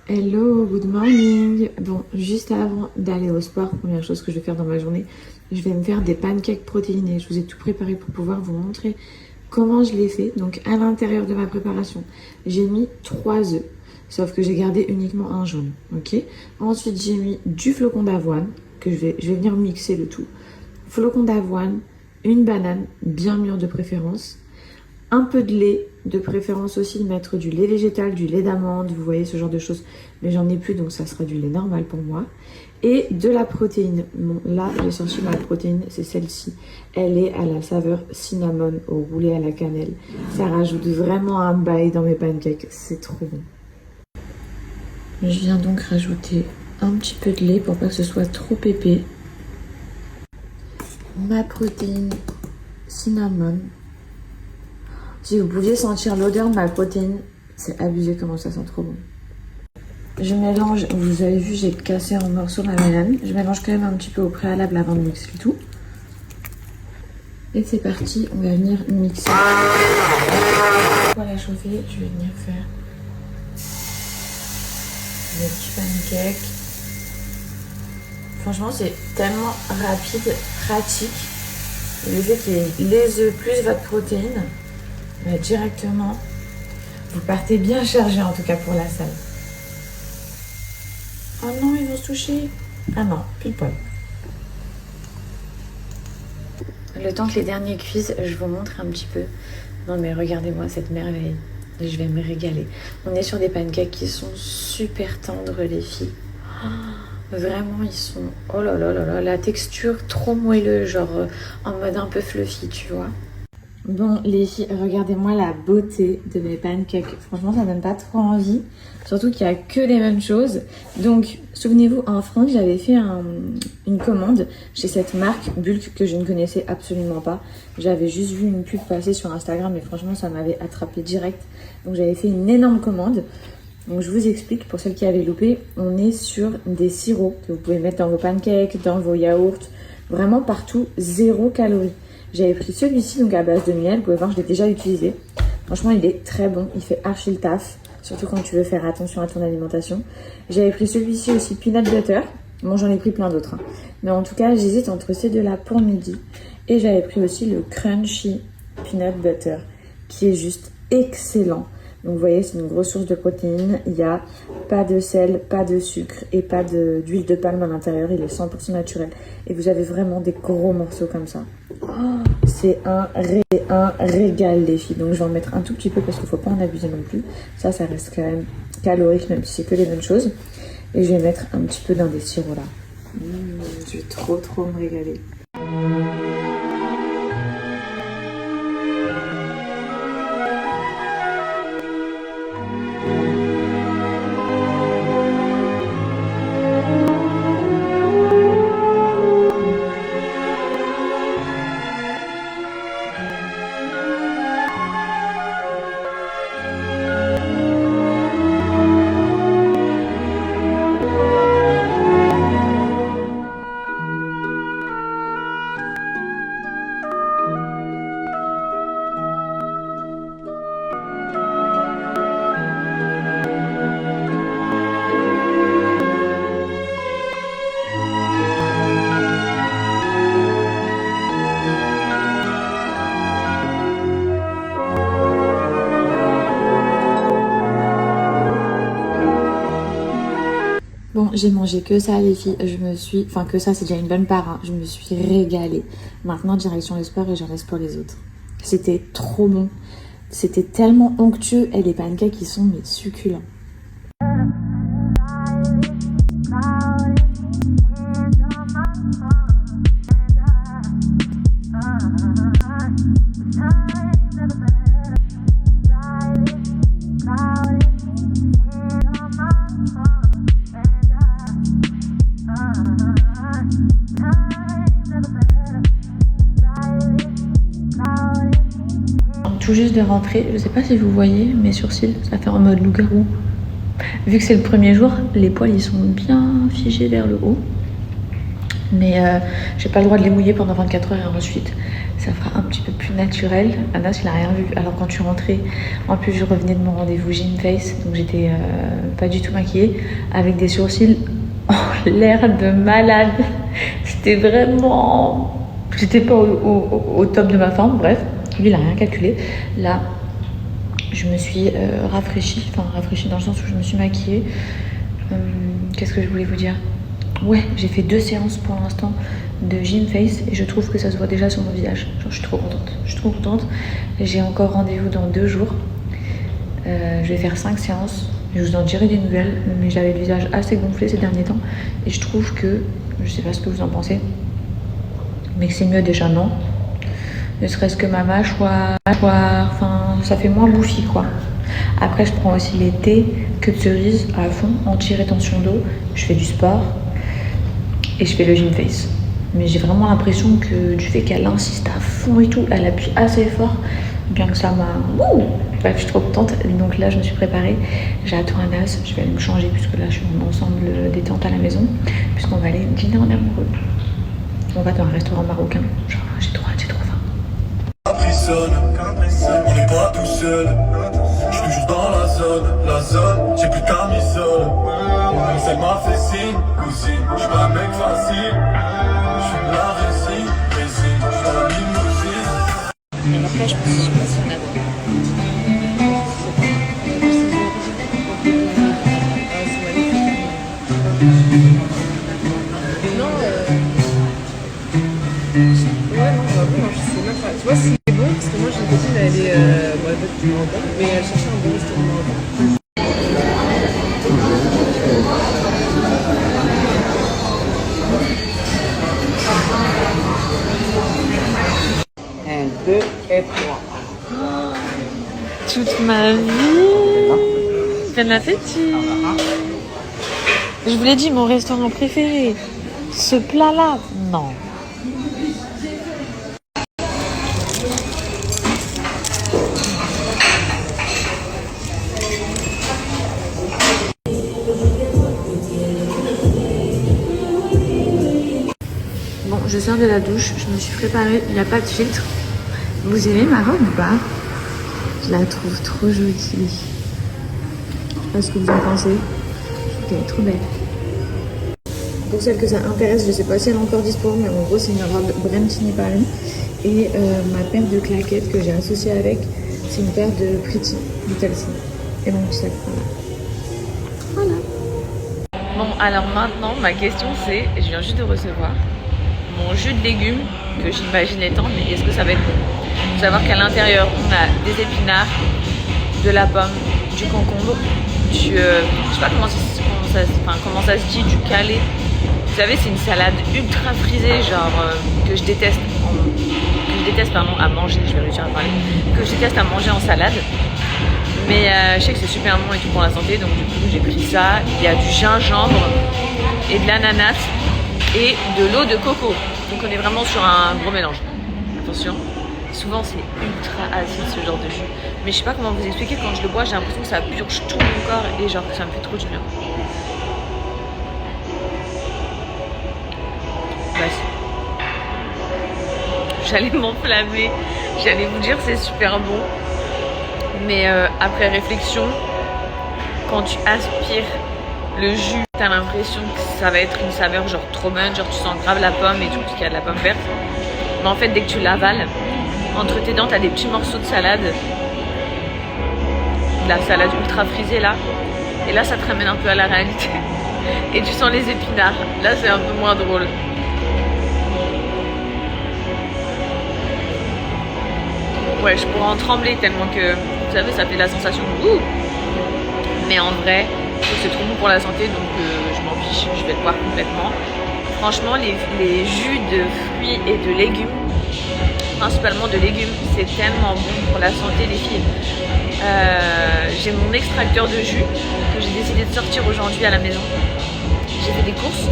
Hello, good morning. Bon, juste avant d'aller au sport, première chose que je vais faire dans ma journée, je vais me faire des pancakes protéinés. Je vous ai tout préparé pour pouvoir vous montrer comment je les fais. Donc à l'intérieur de ma préparation, j'ai mis 3 œufs, sauf que j'ai gardé uniquement un jaune, ok. Ensuite, j'ai mis du flocon d'avoine, que je vais venir mixer le tout. Flocon d'avoine, une banane, bien mûre de préférence, un peu de lait, de préférence aussi mettre du lait végétal, du lait d'amande, vous voyez ce genre de choses, mais j'en ai plus donc ça sera du lait normal pour moi, et de la protéine. Bon, là j'ai cherché ma protéine, c'est celle-ci, elle est à la saveur cinnamon au roulé à la cannelle, ça rajoute vraiment un bail dans mes pancakes, c'est trop bon. Je viens donc rajouter un petit peu de lait pour pas que ce soit trop épais, ma protéine cinnamon. Si vous pouviez sentir l'odeur de ma protéine, c'est abusé comment ça sent trop bon. Je mélange, vous avez vu, j'ai cassé en morceaux ma banane. Je mélange quand même un petit peu au préalable avant de mixer le tout. Et c'est parti, on va venir mixer. Pour la chauffer, je vais venir faire mes petits pancakes. Franchement, c'est tellement rapide, pratique. Le fait qu'il y ait les œufs plus votre protéine, bah, directement, vous partez bien chargé en tout cas pour la salle. Oh non, ils vont se toucher. Ah non, pile poil. Le temps que les derniers cuisent, je vous montre un petit peu. Non mais regardez-moi cette merveille. Je vais me régaler. On est sur des pancakes qui sont super tendres les filles. Oh, vraiment ils sont... Oh là là là là, la texture trop moelleuse, genre en mode un peu fluffy, tu vois. Bon les filles, regardez-moi la beauté de mes pancakes. Franchement, ça donne pas trop envie. Surtout qu'il n'y a que les mêmes choses. Donc, souvenez-vous, en France, j'avais fait une commande chez cette marque Bulk que je ne connaissais absolument pas. J'avais juste vu une pub passer sur Instagram et franchement, ça m'avait attrapé direct. Donc, j'avais fait une énorme commande. Donc, je vous explique, pour celles qui avaient loupé, on est sur des sirops que vous pouvez mettre dans vos pancakes, dans vos yaourts, vraiment partout, 0 calories. J'avais pris celui-ci, donc à base de miel. Vous pouvez voir, je l'ai déjà utilisé. Franchement, il est très bon. Il fait archi le taf. Surtout quand tu veux faire attention à ton alimentation. J'avais pris celui-ci aussi, peanut butter. Bon, j'en ai pris plein d'autres. Hein. Mais en tout cas, j'hésite entre ces deux-là pour midi. Et j'avais pris aussi le crunchy peanut butter, qui est juste excellent. Donc vous voyez, c'est une grosse source de protéines. Il n'y a pas de sel, pas de sucre et pas d'huile de palme à l'intérieur. Il est 100% naturel. Et vous avez vraiment des gros morceaux comme ça. Oh, c'est un régal les filles. Donc je vais en mettre un tout petit peu parce qu'il ne faut pas en abuser non plus. Ça reste quand même calorique même si c'est que les bonnes choses. Et je vais mettre un petit peu dans des sirops là. Je vais trop me régaler. Bon, j'ai mangé que ça les filles, enfin que ça c'est déjà une bonne part, hein. Je me suis régalée. Maintenant direction le sport et je reste pour les autres. C'était trop bon, c'était tellement onctueux et les pancakes ils sont mais succulents. Tout juste de rentrer, je sais pas si vous voyez mes sourcils, ça fait en mode loup-garou. Vu que c'est le premier jour, les poils ils sont bien figés vers le haut. Mais j'ai pas le droit de les mouiller pendant 24 heures et ensuite ça fera un petit peu plus naturel. Anas il a rien vu. Alors quand je suis rentrée, en plus je revenais de mon rendez-vous Gym Face, donc j'étais pas du tout maquillée, avec des sourcils en l'air de malade. C'était vraiment... J'étais pas au top de ma forme, bref. Lui il a rien calculé. Là, je me suis rafraîchie, enfin rafraîchie dans le sens où je me suis maquillée. Qu'est-ce que je voulais vous dire? Ouais, j'ai fait 2 séances pour l'instant de Gym Face et je trouve que ça se voit déjà sur mon visage. Genre, je suis trop contente. Je suis trop contente. J'ai encore rendez-vous dans 2 jours. Je vais faire 5 séances. Je vous en dirai des nouvelles, mais j'avais le visage assez gonflé ces derniers temps et je trouve que, je sais pas ce que vous en pensez, mais que c'est mieux déjà, non? Ne serait-ce que ma mâchoire, enfin, ça fait moins bouffi quoi. Après, je prends aussi les thés queue de cerise à fond, anti-rétention d'eau. Je fais du sport et je fais le Gym Face. Mais j'ai vraiment l'impression que du fait qu'elle insiste à fond et tout, elle appuie assez fort, bien que ça m'a... Bref, je suis trop contente. Donc là, je me suis préparée. J'attends Anas. Je vais aller me changer puisque là, je suis en ensemble détente à la maison. Puisqu'on va aller dîner en amoureux. On va dans un restaurant marocain. Genre, j'ai trop hâte, j'ai trop faim. On n'est pas tout seul. Je suis toujours dans la zone. J'ai plus de camisole. Elle m'a fait signe, cousine. Je suis pas un mec facile. Je suis de la résine. Je suis dans la limousine. Alors là, je sais pas si on a... Tu vois, c'est bon parce que moi j'ai une copine, elle est marocaine, mais elle cherchait un bon restaurant marocain. 1, 2 et 3. Toute ma vie. Bon appétit. Je vous l'ai dit, mon restaurant préféré. Ce plat-là, non. Bon, je sors de la douche, je me suis préparée, il n'y a pas de filtre. Vous aimez ma robe ou pas? Je la trouve trop jolie. Je sais pas ce que vous en pensez. Je trouve qu'elle est trop belle. Pour celles que ça intéresse, je sais pas si elle est encore dispo, mais en gros c'est une robe Brentini Paris. Et ma paire de claquettes que j'ai associée avec, c'est une paire de Pretty Little Thing. Et mon petit sac. Voilà. Bon, alors maintenant, ma question c'est, je viens juste de recevoir mon jus de légumes que j'imaginais tant, mais est-ce que ça va être bon? Il faut savoir qu'à l'intérieur, on a des épinards, de la pomme, du concombre, je sais pas comment ça se dit, du calé. Vous savez, c'est une salade ultra frisée, genre que je déteste à manger, je vais réussir à parler, que je déteste à manger en salade. Mais je sais que c'est super bon et tout pour la santé, donc du coup j'ai pris ça. Il y a du gingembre et de l'ananas et de l'eau de coco. Donc on est vraiment sur un gros mélange. Attention, souvent c'est ultra acide ce genre de jus. Mais je sais pas comment vous expliquer, quand je le bois j'ai l'impression que ça purge tout mon corps et genre que ça me fait trop du bien. J'allais m'enflammer, j'allais vous dire c'est super bon. Mais après réflexion, quand tu aspires le jus, t'as l'impression que ça va être une saveur genre trop bonne, genre tu sens grave la pomme et tout, parce qu'il y a de la pomme verte. Mais en fait, dès que tu l'avales, entre tes dents, t'as des petits morceaux de salade. De la salade ultra frisée là. Et là, ça te ramène un peu à la réalité. Et tu sens les épinards. Là, c'est un peu moins drôle. Ouais, je pourrais en trembler tellement que, vous savez, ça fait la sensation de ouh. Mais en vrai, c'est trop bon pour la santé, donc je m'en fiche, je vais le boire complètement. Franchement, les jus de fruits et de légumes, principalement de légumes, c'est tellement bon pour la santé des filles. J'ai mon extracteur de jus que j'ai décidé de sortir aujourd'hui à la maison. J'ai fait des courses,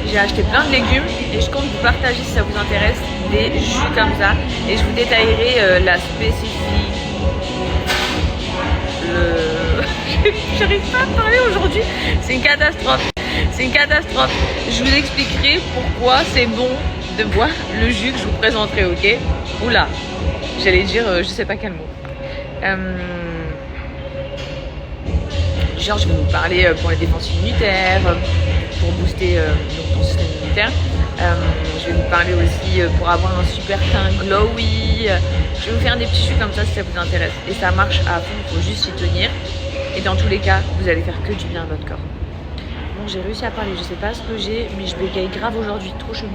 j'ai acheté plein de légumes et je compte vous partager, si ça vous intéresse, des jus comme ça. Et je vous détaillerai la spécificité. J'arrive pas à parler aujourd'hui, c'est une catastrophe. C'est une catastrophe. Je vous expliquerai pourquoi c'est bon de boire le jus que je vous présenterai, ok? Oula, j'allais dire je sais pas quel mot. Genre je vais vous parler pour les défenses immunitaires, pour booster donc ton système immunitaire. Je vais vous parler aussi pour avoir un super teint glowy. Je vais vous faire des petits jus comme ça si ça vous intéresse. Et ça marche à fond, il faut juste s'y tenir. Et dans tous les cas, vous allez faire que du bien à votre corps. Bon, j'ai réussi à parler, je sais pas ce que j'ai, mais je bégaye grave aujourd'hui, trop chelou.